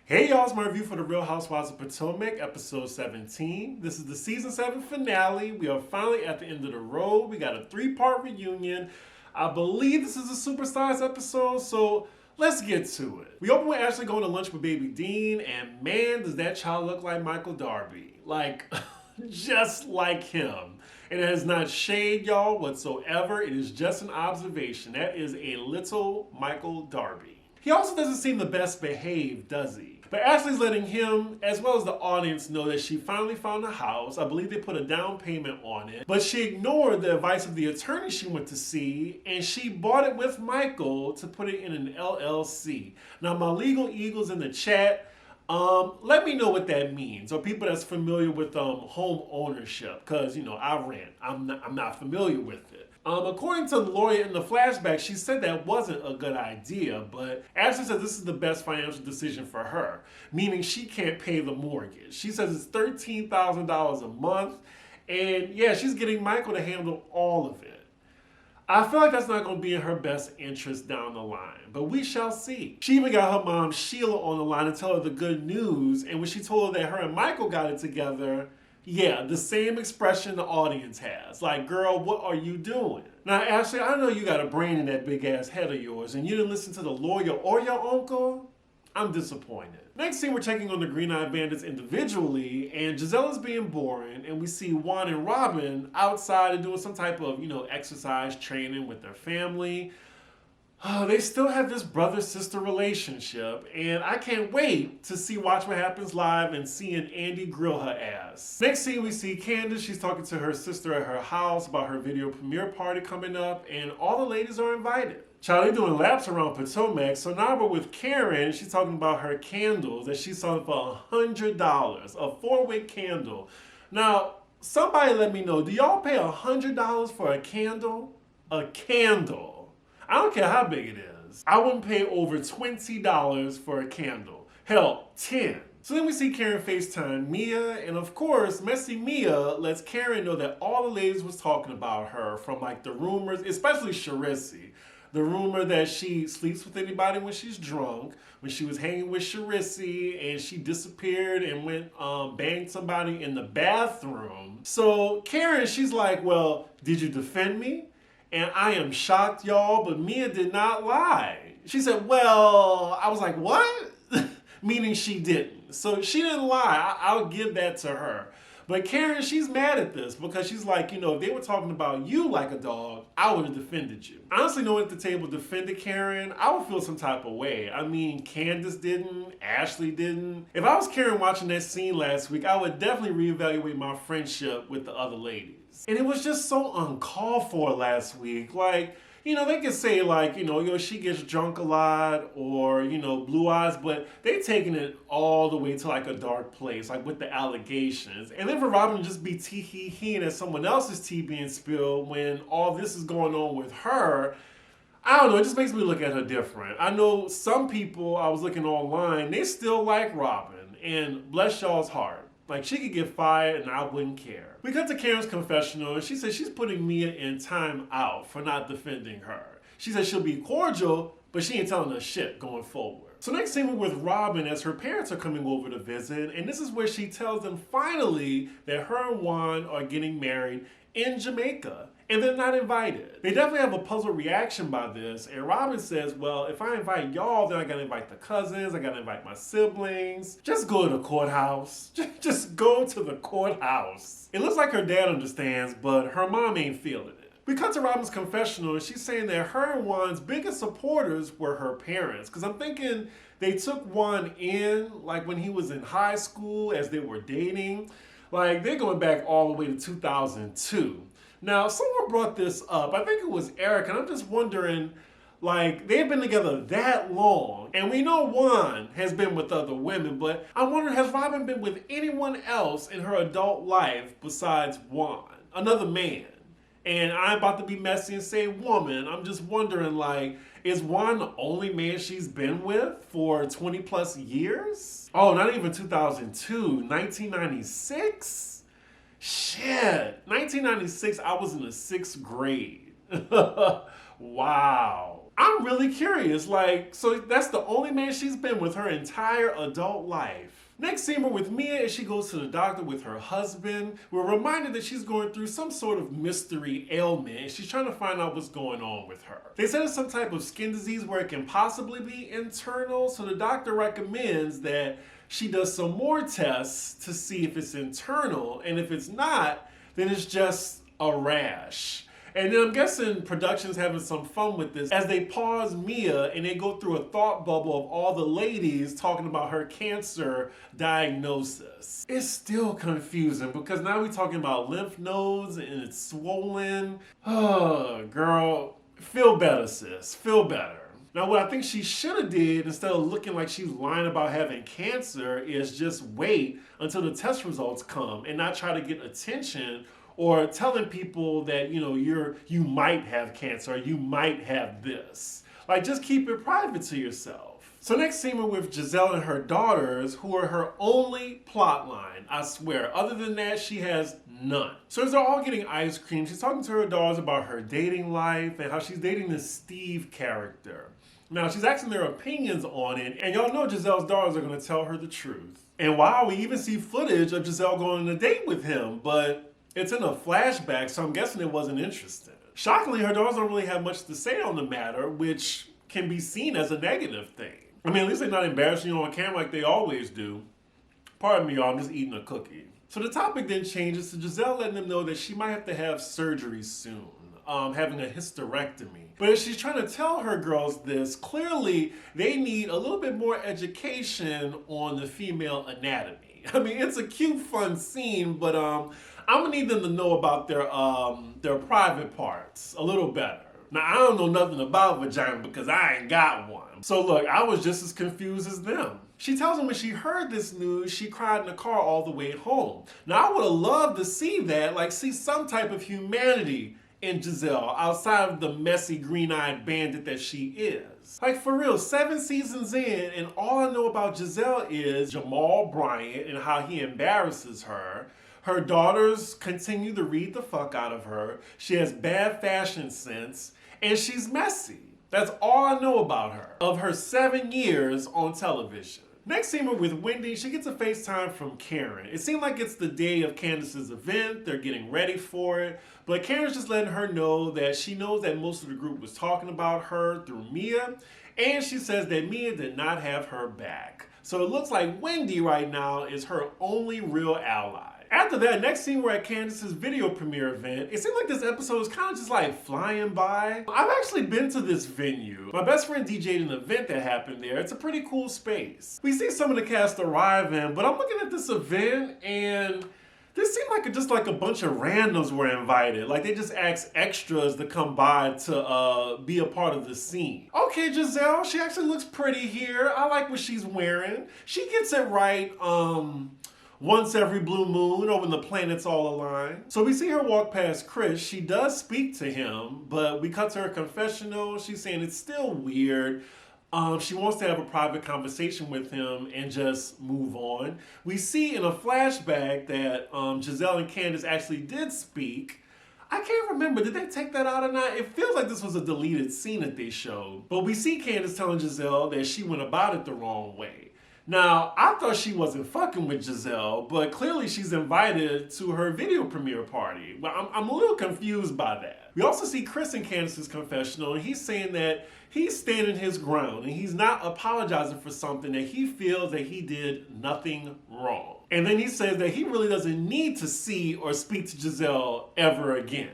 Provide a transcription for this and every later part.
Hey y'all, it's my review for the Real Housewives of Potomac, episode 17. This is the season 7 finale. We are finally at the end of the road. We got a 3-part reunion. I believe this is a superstars episode, so let's get to it. We open with Ashley going to lunch with baby Dean, and man, does that child look like Michael Darby. Like, just like him. And it has not shade y'all whatsoever. It is just an observation. That is a little Michael Darby. He also doesn't seem the best behaved, does he? But Ashley's letting him, as well as the audience, know that she finally found a house. I believe they put a down payment on it. But she ignored the advice of the attorney she went to see, and she bought it with Michael to put it in an LLC. Now, my legal eagles in the chat, let me know what that means, or people that's familiar with home ownership, because, I rent. I'm not familiar with it. According to the lawyer in the flashback, she said that wasn't a good idea, but Ashley says this is the best financial decision for her, meaning she can't pay the mortgage. She says it's $13,000 a month, and yeah, she's getting Michael to handle all of it. I feel like that's not going to be in her best interest down the line, but we shall see. She even got her mom Sheila on the line to tell her the good news, and when she told her that her and Michael got it together, yeah, the same expression the audience has. Like, girl, what are you doing? Now, Ashley, I know you got a brain in that big ass head of yours, and you didn't listen to the lawyer or your uncle. I'm disappointed. Next scene, we're checking on the Green Eyed Bandits individually, and Gisella's being boring, and we see Juan and Robin outside and doing some type of, exercise training with their family. They still have this brother-sister relationship, and I can't wait to watch what happens live and seeing Andy grill her ass. Next scene, we see Candace. She's talking to her sister at her house about her video premiere party coming up, and all the ladies are invited. Charlie doing laps around Potomac, so now we're with Karen. She's talking about her candles that she's selling for $100, a 4-wick candle. Now, somebody let me know, do y'all pay $100 for a candle? A candle. I don't care how big it is. I wouldn't pay over $20 for a candle. Hell, 10. So then we see Karen FaceTime Mia, and of course, messy Mia lets Karen know that all the ladies was talking about her, from like the rumors, especially Charisse. The rumor that she sleeps with anybody when she's drunk, when she was hanging with Charisse and she disappeared and went banged somebody in the bathroom. So Karen, she's like, well, did you defend me? And I am shocked, y'all, but Mia did not lie. She said, well, I was like, what? Meaning she didn't. So she didn't lie. I'll give that to her. But Karen, she's mad at this because she's like, if they were talking about you like a dog, I would have defended you. Honestly, no one at the table defended Karen. I would feel some type of way. I mean, Candace didn't. Ashley didn't. If I was Karen watching that scene last week, I would definitely reevaluate my friendship with the other ladies. And it was just so uncalled for last week. Like, they could say like, she gets drunk a lot or, blue eyes, but they taking it all the way to like a dark place, like with the allegations. And then for Robin to just be tee-hee-heeing at someone else's tea being spilled when all this is going on with her, I don't know, it just makes me look at her different. I know some people, I was looking online, they still like Robin, and bless y'all's heart. Like, she could get fired and I wouldn't care. We cut to Karen's confessional, and she says she's putting Mia in time out for not defending her. She says she'll be cordial, but she ain't telling us shit going forward. So next scene we're with Robin as her parents are coming over to visit, and this is where she tells them finally that her and Juan are getting married in Jamaica, and they're not invited. They definitely have a puzzled reaction by this, and Robin says, well, if I invite y'all, then I gotta invite the cousins, I gotta invite my siblings. Just go to the courthouse. Just go to the courthouse. It looks like her dad understands, but her mom ain't feeling it. We cut to Robin's confessional, and she's saying that her and Juan's biggest supporters were her parents, because I'm thinking they took Juan in, like when he was in high school, as they were dating. Like, they're going back all the way to 2002. Now, someone brought this up. I think it was Eric, and I'm just wondering, like, they've been together that long, and we know Juan has been with other women, but I'm wondering, has Robin been with anyone else in her adult life besides Juan? Another man. And I'm about to be messy and say woman. I'm just wondering, like, is Juan the only man she's been with for 20 plus years? Oh, not even 2002, 1996? Shit, 1996, I was in the 6th grade. Wow. I'm really curious. Like, so that's the only man she's been with her entire adult life. Next scene, we're with Mia as she goes to the doctor with her husband. We're reminded that she's going through some sort of mystery ailment and she's trying to find out what's going on with her. They said it's some type of skin disease where it can possibly be internal, so the doctor recommends that she does some more tests to see if it's internal, and if it's not, then it's just a rash. And then I'm guessing production's having some fun with this as they pause Mia and they go through a thought bubble of all the ladies talking about her cancer diagnosis. It's still confusing because now we're talking about lymph nodes and it's swollen. Oh, girl, feel better, sis. Feel better. Now, what I think she should have did, instead of looking like she's lying about having cancer, is just wait until the test results come and not try to get attention or telling people that, you know, you might have cancer or you might have this. Like, just keep it private to yourself. So next scene we're with Giselle and her daughters, who are her only plot line, I swear. Other than that, she has none. So as they're all getting ice cream, she's talking to her daughters about her dating life and how she's dating this Steve character. Now, she's asking their opinions on it, and y'all know Giselle's daughters are going to tell her the truth. And wow, we even see footage of Giselle going on a date with him, but it's in a flashback, so I'm guessing it wasn't interesting. Shockingly, her daughters don't really have much to say on the matter, which can be seen as a negative thing. I mean, at least they're not embarrassing you on camera like they always do. Pardon me, y'all, I'm just eating a cookie. So the topic then changes to Giselle letting them know that she might have to have surgery soon, having a hysterectomy. But as she's trying to tell her girls this, clearly they need a little bit more education on the female anatomy. I mean, it's a cute, fun scene, but I'm gonna need them to know about their private parts a little better. Now, I don't know nothing about vagina because I ain't got one. So look, I was just as confused as them. She tells them when she heard this news, she cried in the car all the way home. Now, I would have loved to see that, like see some type of humanity in Giselle outside of the messy green-eyed bandit that she is. Like, for real, 7 seasons in, and all I know about Giselle is Jamal Bryant and how he embarrasses her. Her daughters continue to read the fuck out of her. She has bad fashion sense, and she's messy. That's all I know about her, of her 7 years on television. Next scene, we're with Wendy. She gets a FaceTime from Karen. It seemed like it's the day of Candace's event. They're getting ready for it. But Karen's just letting her know that she knows that most of the group was talking about her through Mia. And she says that Mia did not have her back. So it looks like Wendy right now is her only real ally. After that, next scene, we're at Candace's video premiere event. It seemed like this episode was kind of just like flying by. I've actually been to this venue. My best friend DJ'd an event that happened there. It's a pretty cool space. We see some of the cast arriving, but I'm looking at this event and this seemed like just like a bunch of randoms were invited. Like they just asked extras to come by to be a part of the scene. Okay, Giselle, she actually looks pretty here. I like what she's wearing. She gets it right, once every blue moon or when the planets all align. So we see her walk past Chris. She does speak to him, but we cut to her confessional. She's saying it's still weird. She wants to have a private conversation with him and just move on. We see in a flashback that Giselle and Candace actually did speak. I can't remember, did they take that out or not? It feels like this was a deleted scene that they showed. But we see Candace telling Giselle that she went about it the wrong way. Now, I thought she wasn't fucking with Giselle, but clearly she's invited to her video premiere party. Well, I'm a little confused by that. We also see Chris in Candace's confessional, and he's saying that he's standing his ground, and he's not apologizing for something that he feels that he did nothing wrong. And then he says that he really doesn't need to see or speak to Giselle ever again.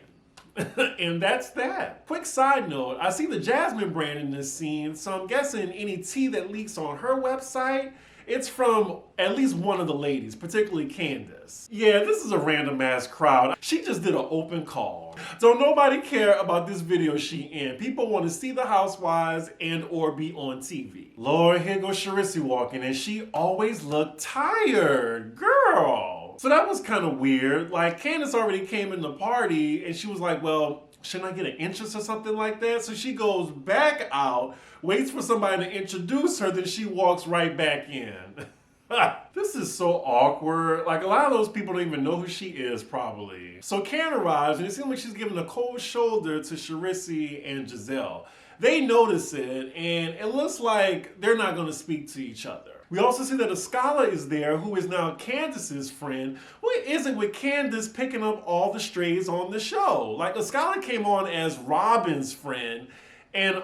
And that's that. Quick side note, I see the Jasmine brand in this scene, so I'm guessing any tea that leaks on her website, it's from at least one of the ladies, particularly Candace. Yeah, this is a random ass crowd. She just did an open call. Don't nobody care about this video she in. People want to see the Housewives and or be on TV. Lord, here goes Charisse walking, and she always looked tired. Girl. So that was kind of weird. Like, Candace already came in the party, and she was like, well, shouldn't I get an entrance or something like that? So she goes back out, waits for somebody to introduce her, then she walks right back in. This is so awkward. Like, a lot of those people don't even know who she is, probably. So Karen arrives, and it seems like she's giving a cold shoulder to Charisse and Giselle. They notice it, and it looks like they're not going to speak to each other. We also see that Escala is there, who is now Candace's friend. What is it with Candace picking up all the strays on the show? Like, Escala came on as Robin's friend, and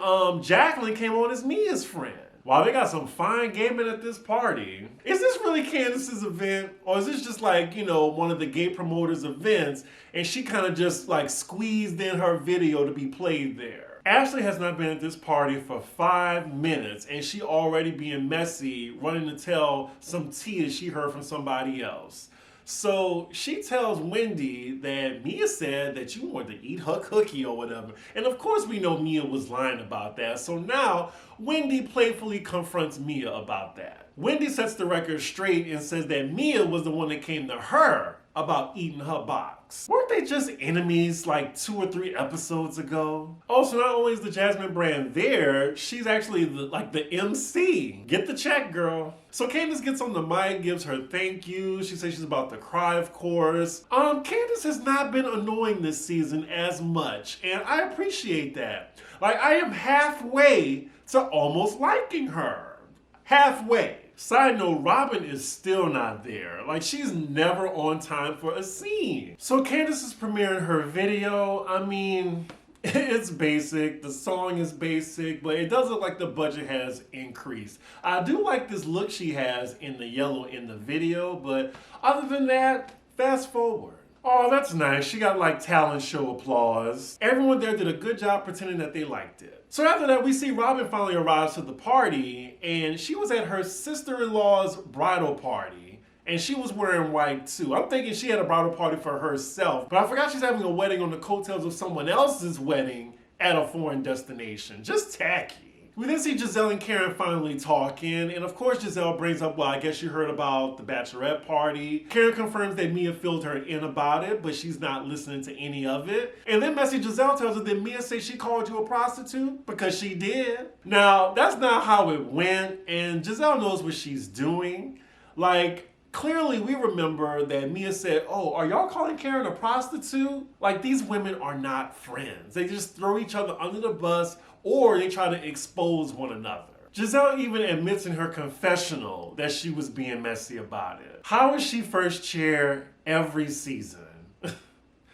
Jacqueline came on as Mia's friend. Wow, they got some fine gaming at this party. Is this really Candace's event? Or is this just like, you know, one of the gay promoters' events, and she kind of just like squeezed in her video to be played there? Ashley has not been at this party for 5 minutes, and she already being messy, running to tell some tea that she heard from somebody else. So she tells Wendy that Mia said that you wanted to eat her cookie or whatever. And of course we know Mia was lying about that. So now Wendy playfully confronts Mia about that. Wendy sets the record straight and says that Mia was the one that came to her about eating her box. Weren't they just enemies like 2 or 3 episodes ago? Also, not only is the Jasmine Brand there, she's actually the MC. Get the check, girl. So Candace gets on the mic, gives her thank you. She says she's about to cry, of course. Candace has not been annoying this season as much, and I appreciate that. Like, I am halfway to almost liking her. Halfway. Side note, Robin is still not there. Like, she's never on time for a scene. So Candace is premiering her video. I mean, it's basic. The song is basic, but it does look like the budget has increased. I do like this look she has in the yellow in the video, but other than that, fast forward. Oh, that's nice. She got like talent show applause. Everyone there did a good job pretending that they liked it. So after that, we see Robin finally arrives to the party, and she was at her sister-in-law's bridal party, and she was wearing white too. I'm thinking she had a bridal party for herself, but I forgot she's having a wedding on the coattails of someone else's wedding at a foreign destination. Just tacky. We then see Giselle and Karen finally talking, and of course Giselle brings up, well, I guess you heard about the bachelorette party. Karen confirms that Mia filled her in about it, but she's not listening to any of it. And then messy Giselle tells her that Mia said she called you a prostitute, because she did. Now, that's not how it went, and Giselle knows what she's doing. Like, clearly we remember that Mia said, oh, are y'all calling Karen a prostitute? Like, these women are not friends. They just throw each other under the bus, or they try to expose one another. Giselle even admits in her confessional that she was being messy about it. How is she first chair every season?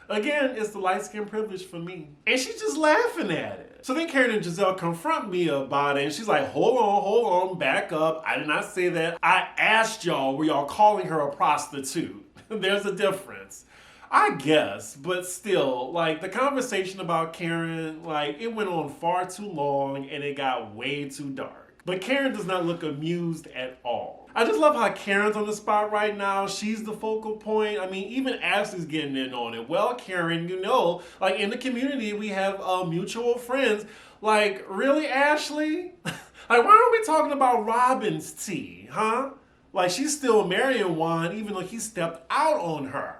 Again, it's the light skin privilege for me. And she's just laughing at it. So then Karen and Giselle confront Mia about it, and she's like, hold on, back up. I did not say that. I asked y'all, were y'all calling her a prostitute? There's a difference. I guess, but still, like, the conversation about Karen, like, it went on far too long and it got way too dark. But Karen does not look amused at all. I just love how Karen's on the spot right now. She's the focal point. I mean, even Ashley's getting in on it. Well, Karen, you know, like, in the community, we have mutual friends. Like, really, Ashley? Like, why aren't we talking about Robin's tea, huh? Like, she's still marrying Juan, even though he stepped out on her.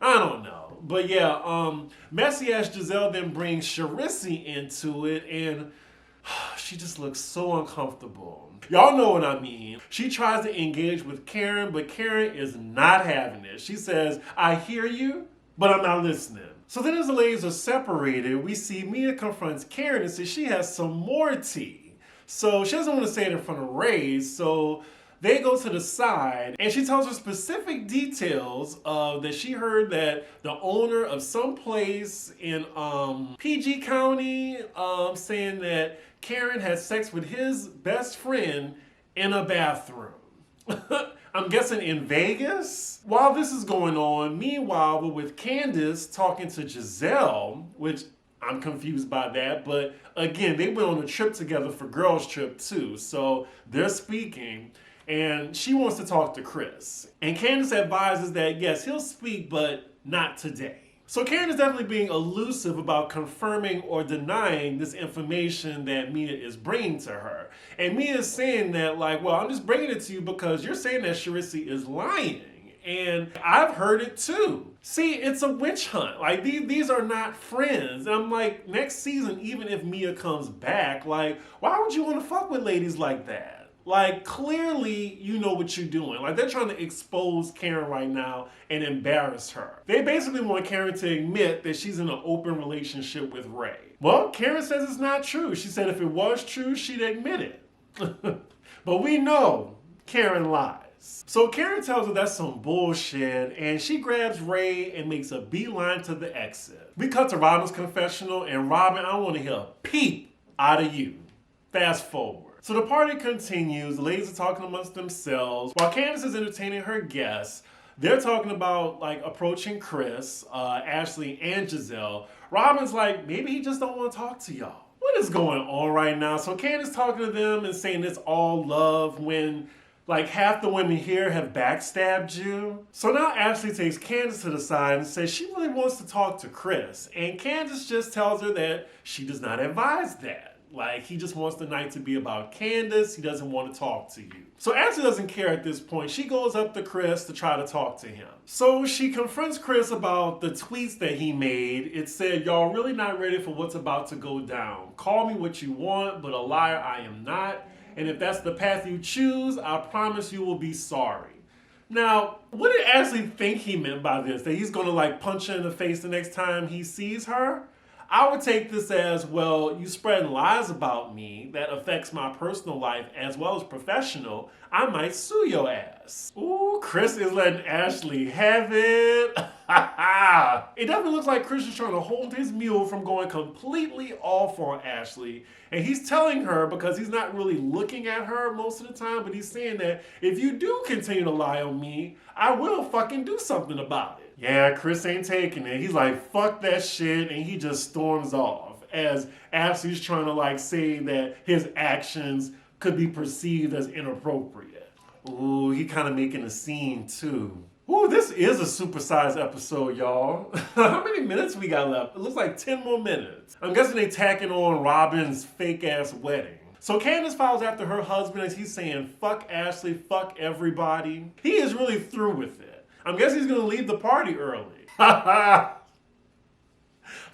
I don't know. But yeah, messy ass Giselle then brings Charisse into it, and she just looks so uncomfortable. Y'all know what I mean. She tries to engage with Karen, but Karen is not having it. She says, I hear you, but I'm not listening. So then as the ladies are separated, we see Mia confronts Karen and says she has some more tea. So she doesn't want to say it in front of Ray, so they go to the side, and she tells her specific details that she heard that the owner of some place in PG County saying that Karen had sex with his best friend in a bathroom. I'm guessing in Vegas? While this is going on, meanwhile, we're with Candace talking to Giselle, which I'm confused by that, but again, they went on a trip together for girls' trip too, so they're speaking. And she wants to talk to Chris. And Candace advises that, yes, he'll speak, but not today. So Karen is definitely being elusive about confirming or denying this information that Mia is bringing to her. And Mia is saying that, like, well, I'm just bringing it to you because you're saying that Charisse is lying. And I've heard it too. See, it's a witch hunt. Like, these are not friends. And I'm like, next season, even if Mia comes back, like, why would you want to fuck with ladies like that? Like, clearly, you know what you're doing. Like, they're trying to expose Karen right now and embarrass her. They basically want Karen to admit that she's in an open relationship with Ray. Well, Karen says it's not true. She said if it was true, she'd admit it. But we know Karen lies. So Karen tells her that's some bullshit, and she grabs Ray and makes a beeline to the exit. We cut to Robin's confessional, and Robin, I want to hear a peep out of you. Fast forward. So the party continues. The ladies are talking amongst themselves. While Candace is entertaining her guests, they're talking about like approaching Chris, Ashley, and Giselle. Robin's like, maybe he just don't want to talk to y'all. What is going on right now? So Candace talking to them and saying it's all love when like half the women here have backstabbed you. So now Ashley takes Candace to the side and says she really wants to talk to Chris. And Candace just tells her that she does not advise that. Like, he just wants the night to be about Candace. He doesn't want to talk to you. So Ashley doesn't care at this point. She goes up to Chris to try to talk to him. So she confronts Chris about the tweets that he made. It said, y'all really not ready for what's about to go down. Call me what you want, but a liar I am not. And if that's the path you choose, I promise you will be sorry. Now, what did Ashley think he meant by this? That he's going to like punch her in the face the next time he sees her? I would take this as, well, you spreading lies about me that affects my personal life as well as professional. I might sue your ass. Ooh, Chris is letting Ashley have it. It definitely looks like Chris is trying to hold his mule from going completely off on Ashley. And he's telling her, because he's not really looking at her most of the time, but he's saying that if you do continue to lie on me, I will fucking do something about it. Yeah, Chris ain't taking it. He's like, fuck that shit, and he just storms off as Ashley's trying to like say that his actions could be perceived as inappropriate. Ooh, he kind of making a scene too. Ooh, this is a supersized episode, y'all. How many minutes we got left? It looks like 10 more minutes. I'm guessing they tacking on Robin's fake-ass wedding. So Candace follows after her husband as he's saying, fuck Ashley, fuck everybody. He is really through with it. I'm guessing he's going to leave the party early. That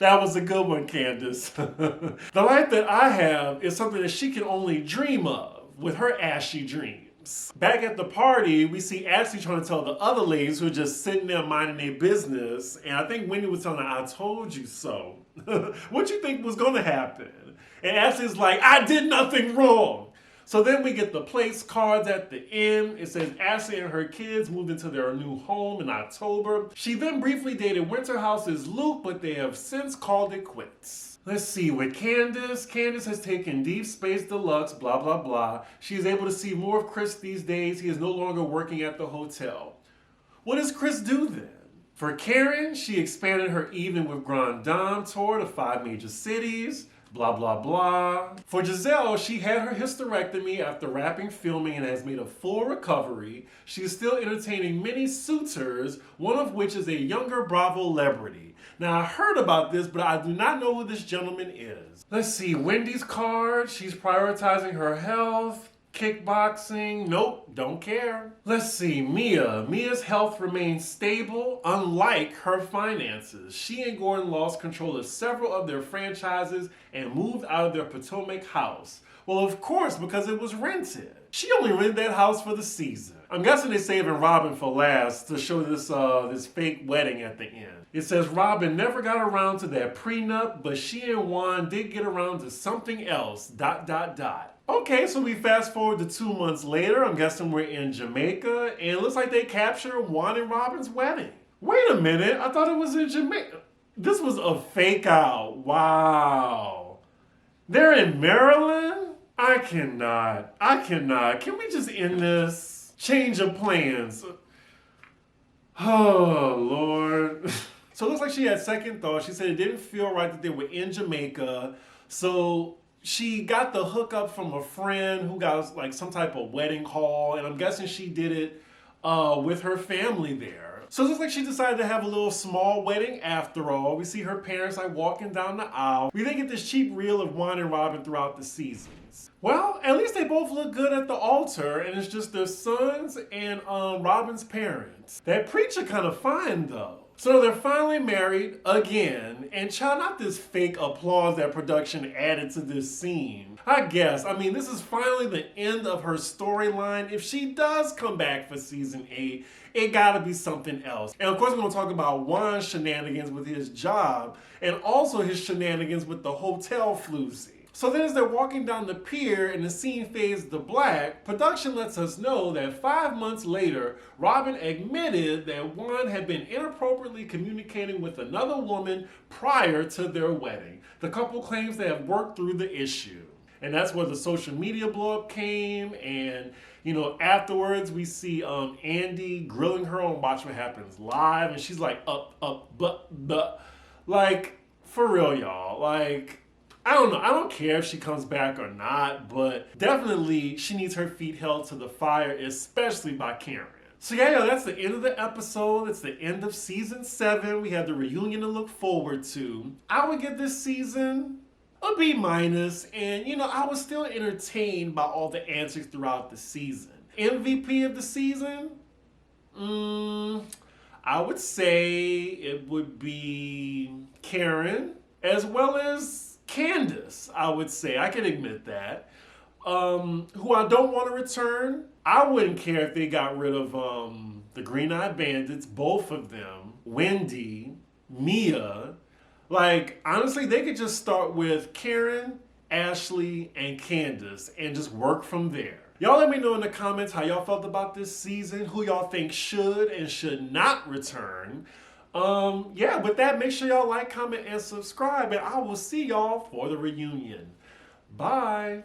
was a good one, Candace. The life that I have is something that she can only dream of with her ashy dreams. Back at the party, we see Ashley trying to tell the other ladies who are just sitting there minding their business. And I think Wendy was telling her, I told you so. What you think was going to happen? And Ashley's like, I did nothing wrong. So then we get the place cards at the end. It says Ashley and her kids moved into their new home in October. She then briefly dated Winterhouse's Luke, but they have since called it quits. Let's see, with Candace has taken Deep Space Deluxe, blah, blah, blah. She is able to see more of Chris these days. He is no longer working at the hotel. What does Chris do then? For Karen, she expanded her Even with Grand Dame tour to 5 major cities. Blah, blah, blah. For Giselle, she had her hysterectomy after wrapping filming and has made a full recovery. She is still entertaining many suitors, one of which is a younger Bravo celebrity. Now, I heard about this, but I do not know who this gentleman is. Let's see, Wendy's card. She's prioritizing her health. Kickboxing, nope, don't care. Let's see, Mia's health remains stable, unlike her finances. She and Gordon lost control of several of their franchises and moved out of their Potomac house. Well, of course, because it was rented. She only rented that house for the season. I'm guessing they're saving Robin for last to show this fake wedding at the end. It says Robin never got around to that prenup, but she and Juan did get around to something else, ... Okay, so we fast forward to 2 months later. I'm guessing we're in Jamaica, and it looks like they captured Juan and Robin's wedding. Wait a minute, I thought it was in Jamaica. This was a fake out. Wow. They're in Maryland? I cannot. Can we just end this? Change of plans. Oh, Lord. So it looks like she had second thought. She said it didn't feel right that they were in Jamaica. So she got the hookup from a friend who got like some type of wedding call. And I'm guessing she did it with her family there. So it looks like she decided to have a little small wedding after all. We see her parents like walking down the aisle. We then get this cheap reel of Juan and Robin throughout the seasons. Well, at least they both look good at the altar, and it's just their sons and Robin's parents. That preacher kind of fine though. So they're finally married again, and child, not this fake applause that production added to this scene. I guess, this is finally the end of her storyline. If she does come back for season 8, it gotta be something else. And of course, we're gonna talk about Juan's shenanigans with his job, and also his shenanigans with the hotel floozy. So then as they're walking down the pier and the scene fades to black, production lets us know that 5 months later, Robin admitted that Juan had been inappropriately communicating with another woman prior to their wedding. The couple claims they have worked through the issue. And that's where the social media blow up came, and afterwards we see Andy grilling her on Watch What Happens Live, and she's like, but. Like, for real, y'all. Like, I don't know. I don't care if she comes back or not, but definitely she needs her feet held to the fire, especially by Karen. So yeah, that's the end of the episode. It's the end of season 7. We have the reunion to look forward to. I would give this season a B-, and I was still entertained by all the antics throughout the season. MVP of the season? I would say it would be Karen, as well as Candace, I would say. I can admit that. Who I don't want to return, I wouldn't care if they got rid of the Green-Eyed Bandits, both of them, Wendy, Mia. Like, honestly, they could just start with Karen, Ashley, and Candace and just work from there. Y'all let me know in the comments how y'all felt about this season, who y'all think should and should not return. With that, make sure y'all like, comment, and subscribe, and I will see y'all for the reunion. Bye.